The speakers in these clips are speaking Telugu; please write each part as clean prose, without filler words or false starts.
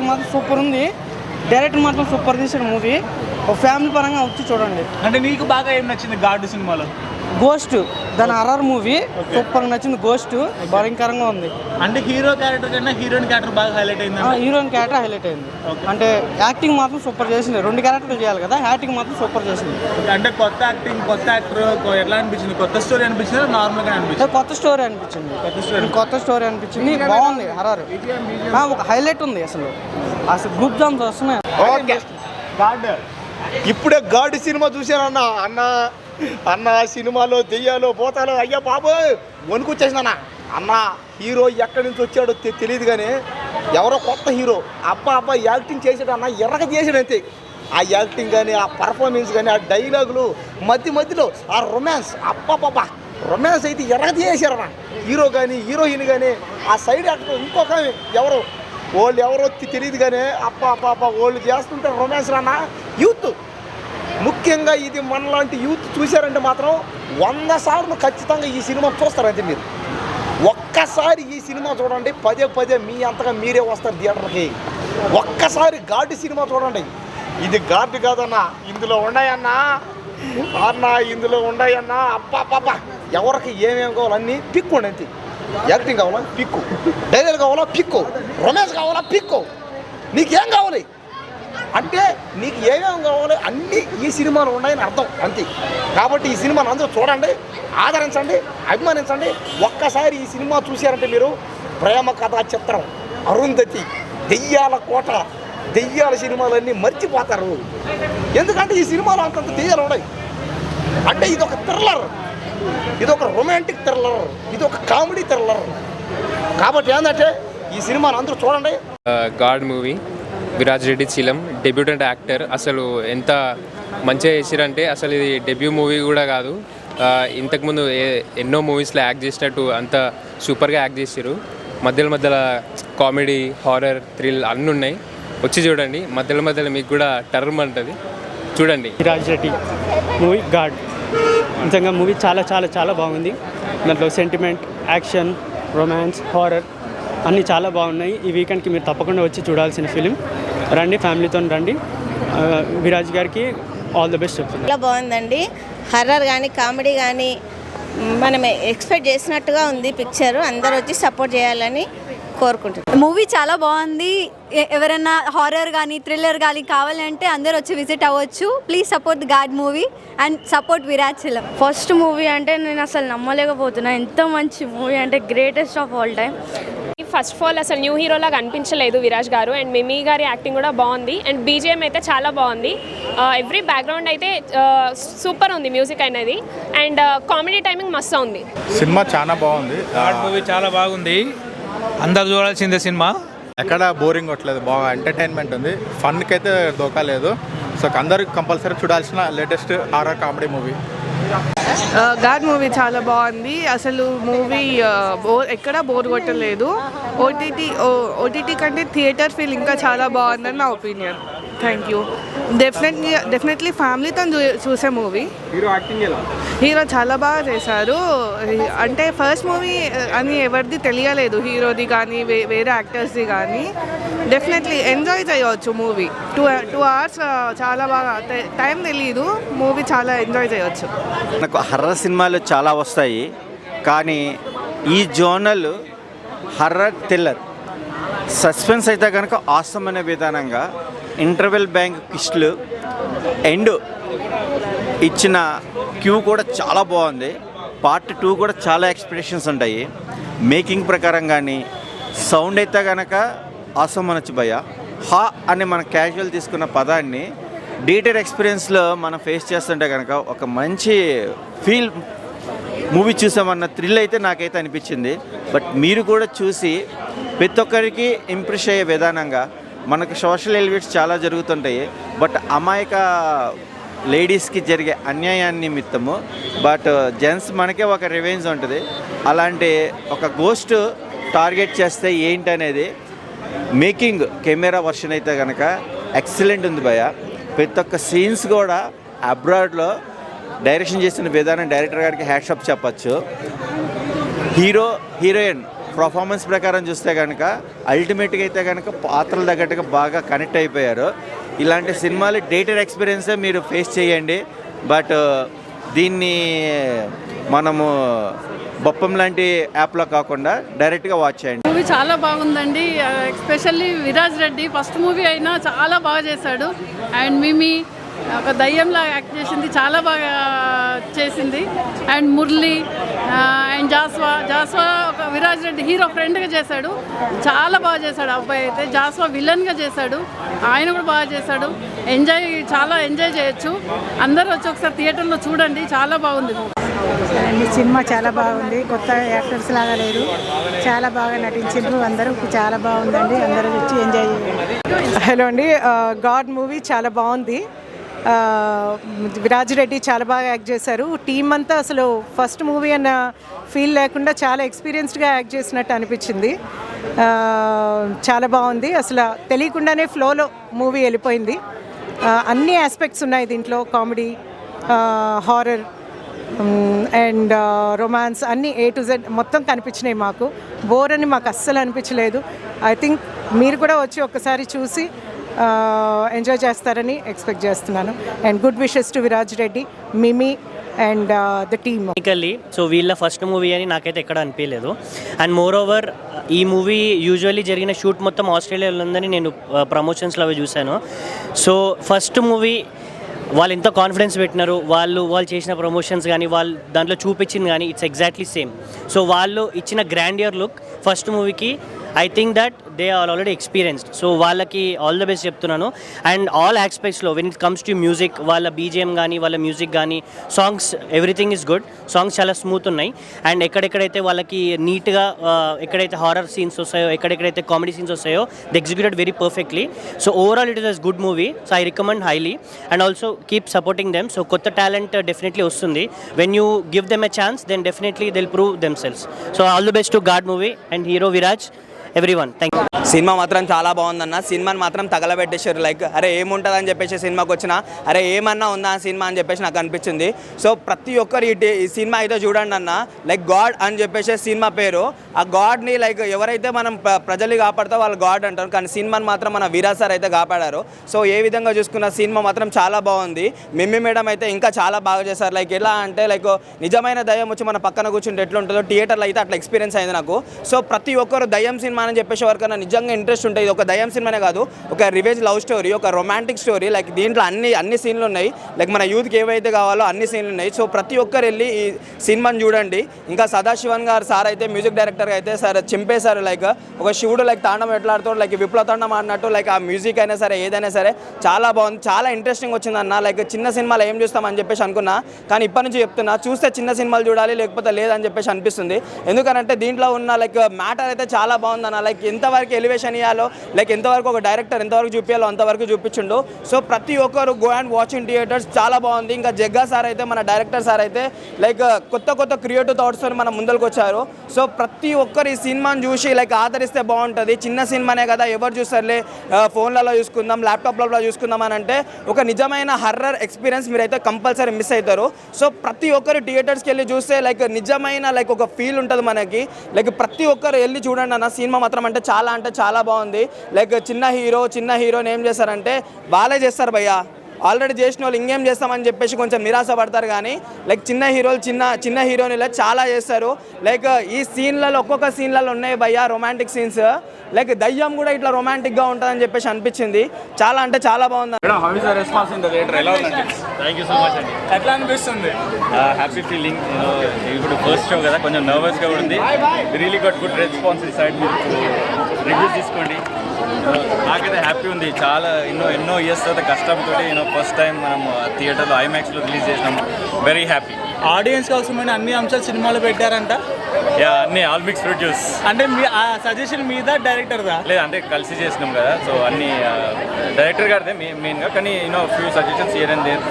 యాక్టింగ్ మాత్రం సూపర్ ఉంది. డైరెక్టర్ మాత్రం సూపర్ తీసాడు మూవీ. ఒక ఫ్యామిలీ పరంగా వచ్చి చూడండి. అంటే నీకు బాగా ఏం నచ్చింది గాడ్ సినిమాలో? గోస్ట్, దాని హర్రర్ మూవీ సూపర్ నచ్చింది. గోస్ట్ భయంకరంగా ఉంది. అంటే హీరో క్యారెక్టర్ కన్నా హీరోయిన్ క్యారెక్టర్ బాగా హైలైట్ అయింది. హీరోయిన్ క్యారెక్టర్ హైలైట్ అయింది. అంటే యాక్టింగ్ మాత్రం సూపర్ చేసింది. 2 క్యారెక్టర్లు చేయాలి కదా, యాక్టింగ్ మాత్రం సూపర్ చేసింది. అంటే కొత్త యాక్టింగ్, కొత్త యాక్టర్ ఎట్లా అనిపించింది? కొత్త స్టోరీ అనిపించింది, నార్మల్గా అనిపించింది? కొత్త స్టోరీ అనిపించింది. బాగుంది హర్రర్. ఒక హైలైట్ ఉంది. అసలు గ్రూప్ జామ్స్ వస్తున్నాయి. ఇప్పుడే గాడ్ సినిమా చూశానన్నా. అన్న సినిమాలో దెయ్యాలో పోతాలో అయ్యా బాబోయ్ వణుకొచ్చేసిన అన్న. హీరో ఎక్కడి నుంచి వచ్చాడో తెలియదు కానీ ఎవరో కొత్త హీరో అబ్బా యాక్టింగ్ చేసాడు అన్న, ఎర్రగా చేసాడు అంతే. ఆ యాక్టింగ్ కానీ, ఆ పర్ఫార్మెన్స్ కానీ, ఆ డైలాగులు, మధ్యలో ఆ రొమాన్స్, అబ్బా రొమాన్స్ అయితే ఎర్రగా చేశారన్న. హీరో కానీ హీరోయిన్ కానీ, ఆ సైడ్ యాక్టర్ ఇంకొక వాళ్ళు ఎవరో తెలియదు కానీ అబ్బా వాళ్ళు చేస్తుంటే రొమాన్స్ అన్న. యూత్ ముఖ్యంగా ఇది మనలాంటి యూత్ చూశారంటే మాత్రం 100 సార్లు ఖచ్చితంగా ఈ సినిమా చూస్తారంటే మీరు. ఒక్కసారి ఈ సినిమా చూడండి, పదే మీ అంతగా మీరే వస్తారు థియేటర్కి. ఒక్కసారి గాడ్ సినిమా చూడండి. ఇది గాడ్ కాదన్నా, ఇందులో ఉన్నాయన్నా ఇందులో ఉన్నాయన్నా. అబ్బా ఎవరికి ఏమేమి కావాలి అన్నీ పిక్కోండి అంతే. యాక్టింగ్ కావాలా పిక్కు, డైలాగ్ కావాలా పిక్కు, రొమాన్స్ కావాలా పిక్కు. నీకేం కావాలి అంటే నీకు ఏమేమి కావాలి అన్నీ ఈ సినిమాలో ఉన్నాయని అర్థం అంతే. కాబట్టి ఈ సినిమాను అందరూ చూడండి, ఆదరించండి, అభిమానించండి. ఒక్కసారి ఈ సినిమా చూశారంటే మీరు ప్రేమ కథా చిత్రం, అరుంధతి, దెయ్యాల కోట, దెయ్యాల సినిమాలన్నీ మర్చిపోతారు. ఎందుకంటే ఈ సినిమాలో అంతంత దెయ్యాలు ఉన్నాయి. అంటే ఇదొక థ్రిల్లర్, ఇదొక రొమాంటిక్ థ్రిల్లర్, ఇదొక కామెడీ థ్రిల్లర్. కాబట్టి ఏంటంటే ఈ సినిమాను అందరూ చూడండి. God movie, Viraj Reddy Cheelam debutant actor. అసలు ఎంత మంచిగా చేసిరంటే అసలు ఇది డెబ్యూ మూవీ కూడా కాదు. ఇంతకుముందు ఎన్నో మూవీస్లో యాక్ట్ చేసినట్టు అంత సూపర్గా యాక్ట్ చేసారు. మధ్యలో కామెడీ, హారర్, థ్రిల్ అన్నీ ఉన్నాయి. వచ్చి చూడండి. మధ్యలో మీకు కూడా టర్మ్ అంటుంది, చూడండి. విరాజ్ రెడ్డి మూవీ గాడ్ నిజంగా మూవీ చాలా బాగుంది. దాంట్లో సెంటిమెంట్, యాక్షన్, రొమాన్స్, హారర్ అన్నీ చాలా బాగున్నాయి. ఈ వీకెండ్కి మీరు తప్పకుండా వచ్చి చూడాల్సిన ఫిలిం. రండి, ఫ్యామిలీతో రండి. విరాజ్ గారికి ఆల్ ద బెస్ట్ చెప్తున్నాను. చాలా బాగుందండి. హర్రర్ కానీ, కామెడీ కానీ మనం ఎక్స్పెక్ట్ చేసినట్టుగా ఉంది పిక్చర్. అందరూ వచ్చి సపోర్ట్ చేయాలని కోరుకుంటున్నాను. మూవీ చాలా బాగుంది. ఎవరైనా హారర్ కానీ, థ్రిల్లర్ కానీ కావాలంటే అందరూ వచ్చి విజిట్ అవ్వచ్చు. Please support God movie and support Viraj Cheelam. First movie అంటే నేను అసలు నమ్మలేకపోతున్నా. ఎంత మంచి మూవీ అంటే greatest of all time. First of all అసలు న్యూ హీరోలాగా అనిపించలేదు విరాజ్ గారు. అండ్ మిమీ గారి యాక్టింగ్ కూడా బాగుంది. అండ్ బీజిఎం అయితే చాలా బాగుంది. ఎవ్రీ బ్యాక్గ్రౌండ్ అయితే సూపర్ ఉంది, మ్యూజిక్ అనేది. అండ్ కామెడీ టైమింగ్ మస్తు ఉంది. సినిమా చాలా బాగుంది. మూవీ చాలా బాగుంది, అందరు చూడాల్సిందే సినిమా. ఎక్కడ బోరింగ్ కొట్టలేదు, బాగా ఎంటర్టైన్మెంట్ ఉంది. ఫన్కి అయితే దోకా లేదు. సో అందరికి కంపల్సరీ చూడాల్సిన latest horror comedy movie. God movie చాలా బాగుంది. అసలు మూవీ ఎక్కడా బోర్ కొట్టలేదు. ఓటీటీ కంటే థియేటర్ ఫీల్ ఇంకా చాలా బాగుందని నా ఒపీనియన్. Thank you. డెఫినెట్లీ ఫ్యామిలీతో చూసే మూవీ. హీరో యాక్టింగ్ ఎలా? హీరో చాలా బాగా చేశారు. అంటే ఫస్ట్ మూవీ అని ఎవరిది తెలియలేదు, హీరోది కానీ వేరే యాక్టర్స్ది కానీ. డెఫినెట్లీ ఎంజాయ్ చేయవచ్చు మూవీ. 2 hours చాలా బాగా టైం తెలియదు. మూవీ చాలా ఎంజాయ్ చేయవచ్చు. నాకు హర్రర్ సినిమాలు చాలా వస్తాయి, కానీ ఈ జోనల్ హర్రర్, థ్రిల్లర్, సస్పెన్స్ అయితే కనుక ఆసమ్ అనే విధానంగా ఇంటర్వెల్ బ్యాంక్ ట్విస్టులు ఎండ్ ఇచ్చిన క్యూ కూడా చాలా బాగుంది. పార్ట్ 2 కూడా చాలా ఎక్స్పెక్టేషన్స్ ఉంటాయి. మేకింగ్ ప్రకారం కానీ సౌండ్ అయితే కనుక ఆసమ్ అనొచ్చు భయ్య. హా అని మన క్యాజువల్ తీసుకున్న పదాన్ని థియేటర్ ఎక్స్పీరియన్స్లో మనం ఫేస్ చేస్తుంటే కనుక ఒక మంచి ఫీల్ మూవీ చూసామన్న థ్రిల్ అయితే నాకైతే అనిపించింది. బట్ మీరు కూడా చూసి ప్రతి ఒక్కరికి ఇంప్రెస్ అయ్యే విధానంగా, మనకు సోషల్ ఎలివేట్స్ చాలా జరుగుతుంటాయి, బట్ అమాయక లేడీస్కి జరిగే అన్యాయాన్ని నిమిత్తము బట్ జెంట్స్ మనకే ఒక రివెంజ్ ఉంటుంది. అలాంటి ఒక గోస్ట్ టార్గెట్ చేస్తే ఏంటి అనేది మేకింగ్ కెమెరా వర్షన్ అయితే కనుక ఎక్సలెంట్ ఉంది భయ్య. ప్రతి ఒక్క సీన్స్ కూడా అబ్రాడ్లో డైరెక్షన్ చేసిన విధానం డైరెక్టర్ గారికి హ్యాట్స్ ఆఫ్ చెప్పచ్చు. హీరో హీరోయిన్ పర్ఫార్మెన్స్ ప్రకారం చూస్తే కనుక అల్టిమేట్గా అయితే కనుక పాత్రలు తగ్గట్టుగా బాగా కనెక్ట్ అయిపోయారు. ఇలాంటి సినిమాలు థియేటర్ ఎక్స్పీరియన్సే మీరు ఫేస్ చేయండి. బట్ దీన్ని మనము బొప్పం లాంటి యాప్లో కాకుండా డైరెక్ట్గా వాచ్ చేయండి. మూవీ చాలా బాగుందండి. Especially Viraj Reddy first movie అయినా చాలా బాగా చేశాడు. అండ్ మిమి ఒక దయ్యంలా యాక్ట్ చేసింది, చాలా బాగా చేసింది. అండ్ మురళి అండ్ జాస్వా ఒక విరాజ్ రెడ్డి హీరో ఫ్రెండ్గా చేశాడు, చాలా బాగా చేశాడు. అబ్బాయి అయితే జాస్వా విలన్గా చేశాడు, ఆయన కూడా బాగా చేశాడు. చాలా ఎంజాయ్ చేయొచ్చు. అందరూ వచ్చి ఒకసారి థియేటర్లో చూడండి, చాలా బాగుంది. సినిమా చాలా బాగుంది. కొత్త యాక్టర్స్ లాగా లేరు, చాలా బాగా నటించారు. అందరూ చాలా బాగుందండి, అందరూ వచ్చి ఎంజాయ్ చేయండి. హలో అండి, గాడ్ మూవీ చాలా బాగుంది. విరాజ్ రెడ్డి చాలా బాగా యాక్ట్ చేశారు. టీం అంతా అసలు ఫస్ట్ మూవీ అన్న ఫీల్ లేకుండా చాలా ఎక్స్పీరియన్స్డ్గా యాక్ట్ చేసినట్టు అనిపించింది. చాలా బాగుంది. అసలు తెలియకుండానే ఫ్లోలో మూవీ వెళ్ళిపోయింది. అన్ని ఆస్పెక్ట్స్ ఉన్నాయి దీంట్లో, కామెడీ, హారర్ అండ్ రొమాన్స్ అన్నీ A to Z మొత్తం కనిపించినాయి. మాకు బోర్ అని మాకు అస్సలు అనిపించలేదు. ఐ థింక్ మీరు కూడా వచ్చి ఒక్కసారి చూసి ఎంజాయ్ చేస్తారని ఎక్స్పెక్ట్ చేస్తున్నాను. And good wishes to Viraj Reddy, Mimi and the team. So వీళ్ళ ఫస్ట్ మూవీ అని నాకైతే ఎక్కడ అనిపించలేదు. అండ్ మోర్ ఓవర్ ఈ మూవీ యూజువల్లీ జరిగిన షూట్ మొత్తం ఆస్ట్రేలియాలో ఉందని నేను ప్రమోషన్స్లో అవి చూశాను. సో ఫస్ట్ మూవీ వాళ్ళు ఎంతో కాన్ఫిడెన్స్ పెట్టినారు. వాళ్ళు చేసిన ప్రమోషన్స్ కానీ వాళ్ళు దాంట్లో చూపించింది కానీ ఇట్స్ ఎగ్జాక్ట్లీ సేమ్. సో వాళ్ళు ఇచ్చిన గ్రాండియర్ లుక్ ఫస్ట్ మూవీకి I think that they are already experienced. So వాళ్ళకి ఆల్ ద బెస్ట్ చెప్తున్నాను. అండ్ ఆల్ ఆస్పెక్ట్స్లో when it comes to music, వాళ్ళ బీజిఎం కానీ వాళ్ళ మ్యూజిక్ కానీ songs everything is good. Songs చాలా స్మూత్ ఉన్నాయి. అండ్ ఎక్కడెక్కడైతే వాళ్ళకి నీట్గా ఎక్కడైతే హారర్ సీన్స్ వస్తాయో, ఎక్కడెక్కడైతే కామెడీ సీన్స్ వస్తాయో they executed very perfectly. So overall it is good movie. So I recommend highly. And also keep supporting them. So కొత్త టాలెంట్ డెఫినెట్లీ వస్తుంది. When you give them a chance then definitely will prove themselves. So all the best to God movie and hero Viraj, everyone. Thank you. Cinema మాత్రం చాలా బాగుందన్న. సినిమాని మాత్రం తగలబెట్టేశారు. లైక్ అరే ఏముంటుంది అని చెప్పేసి సినిమాకి వచ్చిన అరే ఏమన్నా ఉందా ఆ సినిమా అని చెప్పేసి నాకు అనిపించింది. సో ప్రతి ఒక్కరు ఈ సినిమా అయితే చూడండి అన్న. లైక్ గాడ్ అని చెప్పేసి సినిమా పేరు. ఆ గాడ్ని లైక్ ఎవరైతే మనం ప్రజలు కాపాడుతో వాళ్ళు గాడ్ అంటారు, కానీ సినిమాని మాత్రం మన విరాజ్ సార్ అయితే కాపాడారు. సో ఏ విధంగా చూసుకున్న సినిమా మాత్రం చాలా బాగుంది. మిమ్మి మేడం అయితే ఇంకా చాలా బాగా చేశారు. లైక్ ఎలా అంటే లైక్ నిజమైన దయ్యం వచ్చి మన పక్కన కూర్చుంటే ఎట్లుంటుందో థియేటర్లో అయితే అట్లా ఎక్స్పీరియన్స్ అయింది నాకు. సో ప్రతి ఒక్కరు దయ్యం సినిమా అని చెప్పేసి ఎవరికైనా నిజంగా ఇంట్రెస్ట్ ఉంటుంది. ఒక దయ్యం సినిమానే కాదు, ఒక రివెంజ్ లవ్ స్టోరీ, ఒక రొమాంటిక్ స్టోరీ. లైక్ దీంట్లో అన్ని సీన్లు ఉన్నాయి. లైక్ మన యూత్కి ఏవైతే కావాలో అన్ని సీన్లు ఉన్నాయి. సో ప్రతి ఒక్కరు వెళ్ళి ఈ సినిమాని చూడండి. ఇంకా సదాశివన్ గారు సార్ అయితే మ్యూజిక్ డైరెక్టర్గా అయితే సార్ చింపేశారు. లైక్ ఒక శివుడు లైక్ తాండం ఎట్లాడుతాడు, లైక్ విప్లవ తాండం ఆడినట్టు. లైక్ ఆ మ్యూజిక్ అయినా సరే ఏదైనా సరే చాలా బాగుంది, చాలా ఇంట్రెస్టింగ్ వచ్చిందన్న. లైక్ చిన్న సినిమాలు ఏం చూస్తామని చెప్పేసి అనుకున్నా, కానీ ఇప్పటి నుంచి చెప్తున్నా చూస్తే చిన్న సినిమాలు చూడాలి, లేకపోతే లేదని చెప్పేసి అనిపిస్తుంది. ఎందుకంటే దీంట్లో ఉన్న లైక్ మ్యాటర్ అయితే చాలా బాగుందన్న. లైక్ ఎంతవరకు ఎలివేషన్ ఇవ్వాలో, లైక్ ఎంతవరకు ఒక డైరెక్టర్ ఎంతవరకు చూపించాలో అంతవరకు చూపించిండు. సో ప్రతి ఒక్కరు go and watch in theatres, చాలా బాగుంది. ఇంకా జగ్గా సార్ అయితే మన డైరెక్టర్ సార్ అయితే లైక్ కొత్త క్రియేటివ్ థాట్స్తో మన ముందరికి వచ్చారు. సో ప్రతి ఒక్కరు ఈ సినిమాని చూసి లైక్ ఆదరిస్తే బాగుంటుంది. చిన్న సినిమానే కదా ఎవరు చూస్తారులే, ఫోన్లలో చూసుకుందాం, ల్యాప్టాప్లలో చూసుకుందాం అని అంటే ఒక నిజమైన హర్రర్ ఎక్స్పీరియన్స్ మీరైతే కంపల్సరీ మిస్ అవుతారు. సో ప్రతి ఒక్కరు థియేటర్స్కి వెళ్ళి చూస్తే లైక్ నిజమైన లైక్ ఒక ఫీల్ ఉంటుంది మనకి. లైక్ ప్రతి ఒక్కరు వెళ్ళి చూడండి అన్న. సినిమా మాత్రం అంటే చాలా బాగుంది. లైక్ చిన్న హీరోని ఏం చేస్తారంటే వాళ్ళే చేస్తారు భయ్యా. ఆల్రెడీ చేసిన వాళ్ళు ఇంకేం చేస్తామని చెప్పేసి కొంచెం నిరాశ పడతారు. కానీ లైక్ చిన్న హీరోలు చిన్న హీరోయిన్లు చాలా చేస్తారు. లైక్ ఈ సీన్లలో ఒక్కొక్క సీన్లలో ఉన్నాయి భయ్యా రొమాంటిక్ సీన్స్. లైక్ దయ్యం కూడా ఇట్లా రొమాంటిక్గా ఉంటుందని చెప్పేసి అనిపించింది. చాలా బాగుంది. ఎట్లా అనిపిస్తుంది? Happy feeling. ఇప్పుడు ఫస్ట్ షో కదా, కొంచెం నర్వస్గా ఉంది. Really got good response. ఈ సైడ్ మీరు రివ్యూస్ తీసుకోండి. నాకైతే హ్యాపీ ఉంది. చాలా ఎన్నో ఇయర్స్ తర్వాత కష్టంతో ఫస్ట్ టైం మనం థియేటర్లో ఐమాక్స్లో రిలీజ్ చేసినాం. Very happy. ఆడియన్స్ అవసరమైన అన్ని అంశాలు సినిమాలో పెట్టారంట. అన్ని ఆల్ మిక్స్ ప్రొడ్యూస్. అంటే మీ ఆ సజెషన్ మీద డైరెక్టర్దా? లేదు, అంటే కలిసి చేసినాం కదా. సో అన్ని డైరెక్టర్ గారిదే మెయిన్గా, కానీ few suggestions here and there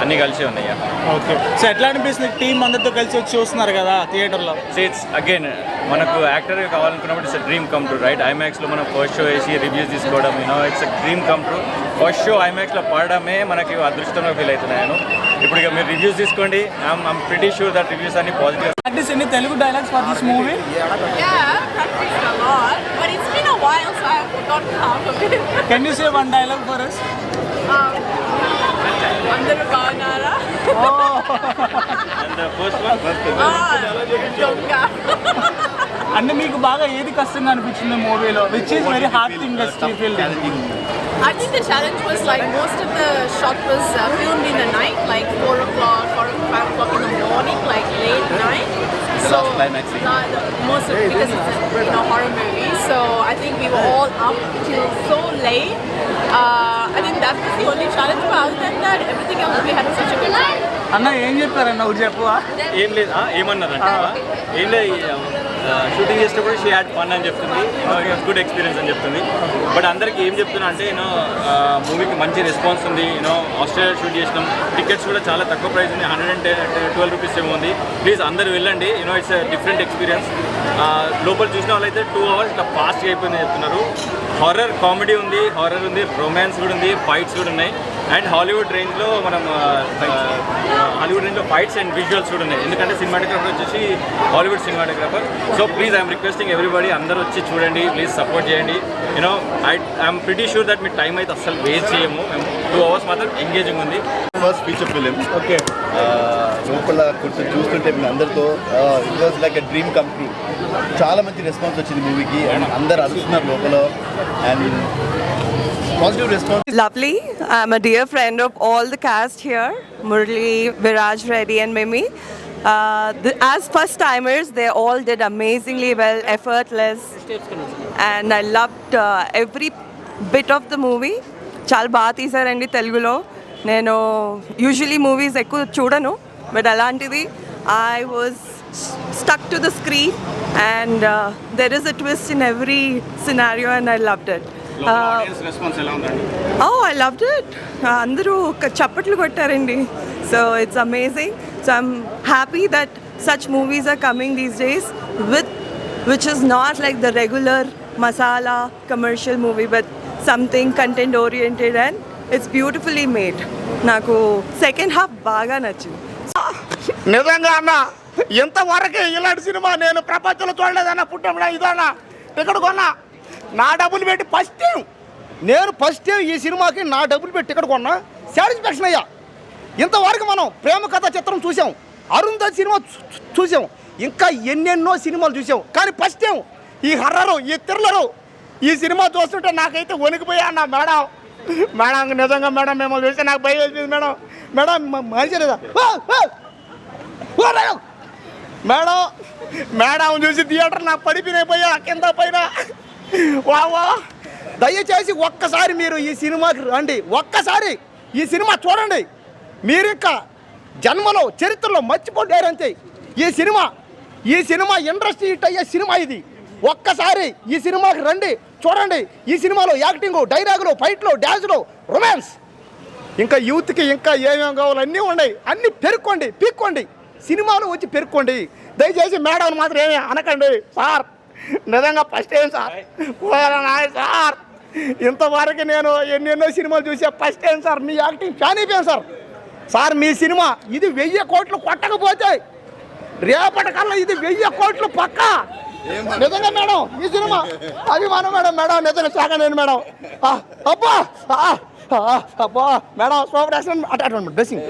అన్నీ కలిసి ఉన్నాయి. ఓకే. సో ఎట్లా అనిపిస్తుంది టీం అందరితో కలిసి వచ్చి చూస్తున్నారు కదా థియేటర్లో? ఇట్స్ అగైన్ మనకు యాక్టర్గా కావాలనుకున్నప్పుడు it's dream come true right. ఐమాక్స్లో మనం ఫస్ట్ షో వేసి రివ్యూస్ తీసుకోవడం it's dream come true. First show ఐమాక్స్లో పడడమే మనకి అదృష్టంగా ఫీల్ అవుతున్నాను. ఇప్పుడు ఇక మీరు రివ్యూస్ తీసుకోండి. I'm pretty sure that reviews అన్ని పాజిటివ్. ప్రాక్టీస్ ఎన్ని Telugu dialogues for this movie? Can you say one dialogue for us? అందరూ బాగున్నారా? అంటే మీకు బాగా ఏది కష్టంగా అనిపించింది మూవీలో? Which is very hard thing that feel? I think the challenge was like most of the shot was filmed in the night, like 4 o'clock or 5 o'clock in the morning, like late night. So most of it, because it's a horror movie, so I think we were all up till so late. I think that was the only challenge, but other than that, everything else we had such a good time. అన్న ఏం చెప్పారన్న ఒకటి చెప్పవా? ఏం లేదు ఏమన్నారంటే ఏం లేదు షూటింగ్ చేసేటప్పుడు షీ హ్యాడ్ ఫన్ అని చెప్తుంది, గుడ్ ఎక్స్పీరియన్స్ అని చెప్తుంది. బట్ అందరికి ఏం చెప్తున్నా అంటే మూవీకి మంచి రెస్పాన్స్ ఉంది. ఆస్ట్రేలియా షూట్ చేసినాం, టికెట్స్ కూడా చాలా తక్కువ ప్రైస్ ఉంది, 112 రూపీస్ ఏమో ఉంది. ప్లీజ్ అందరు వెళ్ళండి, ఇట్స్ డిఫరెంట్ ఎక్స్పీరియన్స్. లోపల చూసిన వాళ్ళైతే 2 hours ఇట్లా ఫాస్ట్గా అయిపోయిందని చెప్తున్నారు. హారర్ కామెడీ ఉంది, హారర్ ఉంది, రొమాన్స్ కూడా ఉంది, ఫైట్స్ కూడా ఉన్నాయి. అండ్ హాలీవుడ్ రేంజ్లో ఫైట్స్ అండ్ విజువల్స్ కూడా ఉన్నాయి. ఎందుకంటే సినిమాటోగ్రాఫర్ వచ్చేసి Hollywood cinematographer. So please I'm requesting everybody, అందరూ వచ్చి చూడండి, ప్లీజ్ సపోర్ట్ చేయండి. I'm pretty sure that me time అయితే అస్సలు వేస్ట్ చేయము. మేము 2 hours మాత్రం ఎంగేజింగ్ ఉంది. First feature film. ఓకే, లోపల కొంచెం చూస్తుంటే మీ అందరితో it was like a dream come true. చాలా మంచి రెస్పాన్స్ వచ్చింది మూవీకి అండ్ అందరు అరుస్తున్నారు లోపల and positive response. Lovely. I'm a dear friend of all the cast here, Murli, Viraj Reddy and Mimi. As first timers, they all did amazingly well, effortless. And I loved every bit of the movie. Chaal baat isarandi Telugulo. Nenu usually movies ekku chudanu, but alantidi I was stuck to the screen and there is a twist in every scenario and I loved it. I loved it. అందరూ చప్పట్లు కొట్టారండి. So it's amazing. So I'm happy that such movies are coming these days which is not like the regular masala commercial movie but something content oriented and it's beautifully made. నాకు సెకండ్ హాఫ్ బాగా నచ్చింది. నిజంగా అన్న ఇంతవరకే ఇలాంటి సినిమా నేను ప్రపంచంలో చూడలేదన్న. పుట్టమ్మడా ఇదన్నా టికెట్ కొన్నా, నా డబ్బులు పెట్టి ఫస్ట్ టైం ఈ సినిమాకి నా డబ్బులు పెట్టి టికెట్ కొన్నా. సాటిస్ఫాక్షన్ అయ్యా. ఇంతవరకు మనం ప్రేమ కథ చిత్రం చూసాం, అరుంధతి సినిమా చూసాం, ఇంకా ఎన్నెన్నో సినిమాలు చూసాం, కానీ ఫస్ట్ టైం ఈ హర్రరు, ఈ థ్రిల్లరు, ఈ సినిమా చూస్తుంటే నాకైతే వణికిపోయా అన్న. మేడం నిజంగా మేడం మిమ్మల్ని చూస్తే నాకు భయం వేసింది మేడం మనిషి లేదా మేడం చూసి థియేటర్ నాకు పడిపోయిపోయా కింద పైన. వా దయచేసి ఒక్కసారి మీరు ఈ సినిమాకి రండి, ఒక్కసారి ఈ సినిమా చూడండి. మీరు ఇంకా జన్మలో చరిత్రలో మర్చిపోతారంతే. ఈ సినిమా ఇండస్ట్రీ హిట్ అయ్యే సినిమా ఇది. ఒక్కసారి ఈ సినిమాకి రండి, చూడండి. ఈ సినిమాలో యాక్టింగ్, డైలాగులు, ఫైట్లు, డ్యాన్సులు, రొమాన్స్, ఇంకా యూత్కి ఇంకా ఏమేమి కావాలో అన్నీ ఉన్నాయి. అన్నీ పెరుక్కోండి, పీక్కోండి, సినిమాలో వచ్చి పెరుక్కోండి. దయచేసి మేడం మాత్రం ఏమీ అనకండి సార్. నిజంగా ఫస్ట్ టైం సార్. సార్ ఇంతవరకు నేను ఎన్నెన్నో సినిమాలు చూసా, ఫస్ట్ టైం సార్ మీ యాక్టింగ్ ఫ్యాన్ అయిపోయాను సార్. సార్ మీ సినిమా ఇది 1000 కోట్లు కొట్టకపోతే రేపటికల్లా ఇది 1000 కోట్లు పక్కా. నిజంగా మేడం ఈ సినిమా అభిమానం మేడం నిజంగా సాగలేదు మేడం. అబ్బా అబ్బా మేడం సూపర్ యాక్షన్ డ్రెస్సింగ్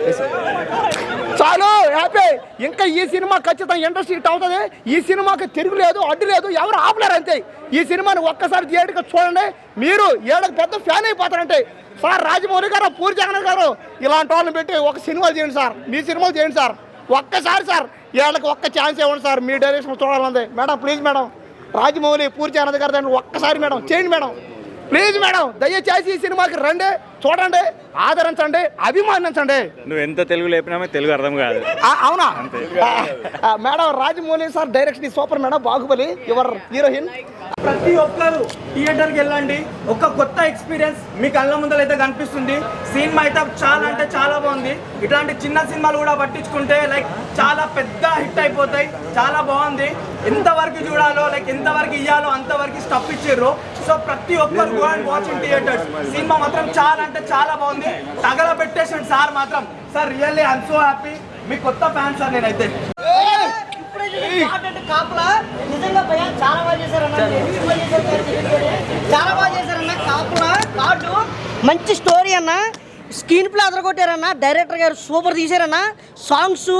చాలు హ్యాపీ. ఇంకా ఈ సినిమా ఖచ్చితంగా ఇండస్ట్రీ హిట్ అవుతుంది. ఈ సినిమాకి తిరుగులేదు, అడ్డు లేదు, ఎవరు ఆపలేరు అంతే. ఈ సినిమాని ఒక్కసారి థియేటర్గా చూడండి, మీరు ఏడకు పెద్ద ఫ్యాన్ అయిపోతారంటే. సార్ రాజమౌళి గారు, పూరి జగన్ గారు ఇలాంటి వాళ్ళని పెట్టి ఒక సినిమాలు చేయండి సార్, మీ సినిమాలు చేయండి సార్. ఒక్కసారి సార్ ఏళ్ళకి ఒక్క ఛాన్స్ ఇవ్వండి సార్, మీ డైరెక్షన్ చూడాలంది madam. Please madam, Rajamouli, Puri Jagan garu దాన్ని ఒక్కసారి మేడం చేయండి మేడం. ప్లీజ్ మేడం దయచేసి ఈ సినిమాకి రండి, చూడండి, ఆదరించండి, అభిమానించండి. నువ్వు ఎంత తెలుగు లేపినా తెలుగు అర్థం కాదు. అవునా madam? Rajamouli sir direction super madam. Baahubali your heroine. ప్రతి ఒక్కరు థియేటర్కి వెళ్ళండి, ఒక కొత్త ఎక్స్పీరియన్స్ మీ కళ్ళ ముందరైతే కనిపిస్తుంది. సినిమా అయితే చాలా అంటే చాలా బాగుంది. ఇట్లాంటి చిన్న సినిమాలు కూడా పట్టించుకుంటే లైక్ చాలా పెద్ద హిట్ అయిపోతాయి. చాలా బాగుంది. ఎంతవరకు చూడాలో లైక్ ఎంతవరకు ఇవ్వాలో అంతవరకు స్టఫ్ ఇచ్చారు. సో ప్రతి ఒక్కరు go and watch in theatres. సినిమా మాత్రం చాలా అంటే చాలా బాగుంది. తగల పెట్టేసాడు సార్ మాత్రం. Sir really I'm so happy. మీ కొత్త ఫ్యాన్ సార్ నేనైతే. కాపులా నిజంగా భయ్యా చాలా బాగా చేశారన్న. చాలా బాగా చేశారన్న. కాపులా కార్డు మంచి స్టోరీ అన్న. స్క్రీన్ ప్లే అదరగొట్టారన్న. డైరెక్టర్ గారు సూపర్ తీశారన్న. సాంగ్స్,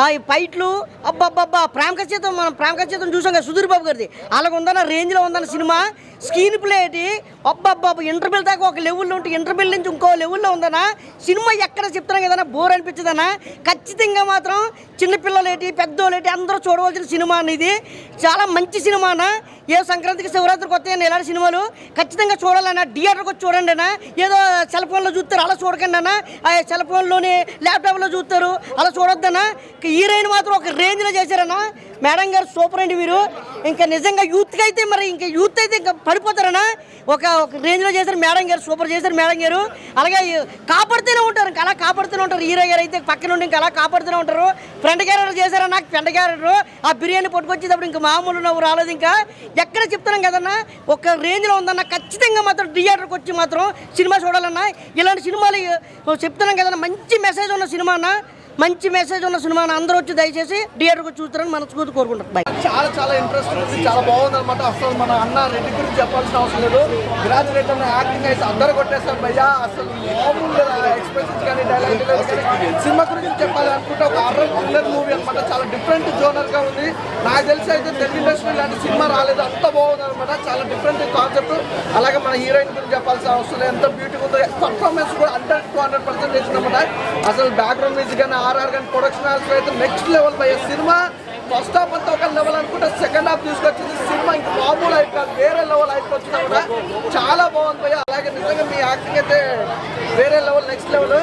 ఆ ఫైట్లు, అబ్బబ్బబ్బా ప్రేమ ఖచ్చితం. మనం ప్రేమ ఖచ్చితం చూసాం కదా సుధీర్ బాబు గారిది. అలాగ ఉందన్న, రేంజ్లో ఉందన్న సినిమా. స్క్రీన్ ప్లే ఏంటి అబ్బబ్బబ్బా ఇంటర్వెల్ దాకా ఒక లెవెల్లో ఉంటే ఇంటర్వెల్ నుంచి ఇంకో లెవెల్లో ఉందన్న సినిమా. ఎక్కడ చెప్తున్నాం కదన్నా బోర్ అనిపించదన్న. ఖచ్చితంగా మాత్రం చిన్నపిల్లలేటి పెద్దోళ్ళేటి అందరూ చూడవలసిన సినిమా అనేది. చాలా మంచి సినిమా అన్న. ఏ సంక్రాంతికి శివరాత్రికి వస్తాయని ఇలాంటి సినిమాలు ఖచ్చితంగా చూడాలన్న. థియేటర్కి వచ్చి చూడండి అన్న. ఏదో సెల్ ఫోన్లో చూస్తారు అలా చూడకండి అన్న. ఆ సెల్ ఫోన్లోని ల్యాప్టాప్లో చూస్తారు అలా చూడొద్దన్న. హీరోయిన్ మాత్రం ఒక రేంజ్లో చేశారన్న. మేడం గారు సూపర్ అండి. మీరు ఇంకా నిజంగా యూత్కి అయితే మరి ఇంకా యూత్ అయితే ఇంకా పడిపోతారన్నా. ఒక రేంజ్లో చేశారు మేడం గారు. సూపర్ చేశారు మేడం గారు. అలాగే కాపాడుతూనే ఉంటారు, ఇంకా అలా కాపాడుతూనే ఉంటారు. హీరో గారు అయితే పక్కన ఉండి ఇంకా అలా కాపాడుతూనే ఉంటారు. ఫ్రెండ్ క్యారెక్టర్ చేశారన్న. ఫ్రెండ్ క్యారెక్టర్ ఆ బిర్యానీ పట్టుకొచ్చేటప్పుడు ఇంకా మామూలు నవ్వు రాలేదు. ఇంకా ఎక్కడ చెప్తున్నాం కదన్నా ఒక రేంజ్లో ఉందన్న. ఖచ్చితంగా మాత్రం థియేటర్కి వచ్చి మాత్రం సినిమా చూడాలన్నా. ఇలాంటి సినిమాలు చెప్తున్నాం కదన్నా. మంచి మెసేజ్ ఉన్న సినిమా అన్న. మంచి మెసేజ్ ఉన్న సినిమా అందరూ వచ్చి దయచేసి థియేటర్కి చూస్తారని మనస్ఫూర్తి కోరుకుంటారు. చాలా ఇంట్రెస్ట్ ఉంది. చాలా బాగుంది అనమాట. అసలు మన అన్న రెడ్డి గురించి చెప్పాల్సిన అవసరం లేదు. విరాజ్ అన్న యాక్టింగ్ అయితే అందరూ కొట్టేస్తారు భయ్యా. అసలు మామూలు ఎక్స్ప్రెషన్స్ కానీ డైలాగ్ కానీ. సినిమా గురించి చెప్పాలి అనుకుంటే ఒక థ్రిల్లర్ మూవీ అనమాట. చాలా డిఫరెంట్ జోనర్గా ఉంది. నాకు తెలిసి అయితే తెలుగు ఇండస్ట్రీ లాంటి సినిమా రాలేదు. అంత బాగుంది అనమాట. చాలా డిఫరెంట్ కాన్సెప్ట్. అలాగే మన హీరోయిన్ గురించి చెప్పాల్సిన అవసరం లేదు. ఎంత బ్యూటిఫుల్ ఉందో. పర్ఫార్మెన్స్ కూడా 100-200% చేసిందన్నమాట. అసలు బ్యాక్గ్రౌండ్ మ్యూజిక్ కానీ ఆర్ఆర్ కానీ ప్రొడక్షన్ హౌస్ అయితే నెక్స్ట్ లెవెల్ భయ్యా. సినిమా ఫస్ట్ హాఫ్ అంతా ఒక లెవెల్ అనుకుంటే సెకండ్ హాఫ్ తీసుకొచ్చింది. సినిమా ఇంకా మామూలు అయితే కాదు, వేరే లెవెల్ అయితే వచ్చింది కూడా. చాలా బాగుంది భయ్యా. అలాగే నిజంగా మీ యాక్టింగ్ అయితే వేరే లెవెల్, నెక్స్ట్ లెవెల్.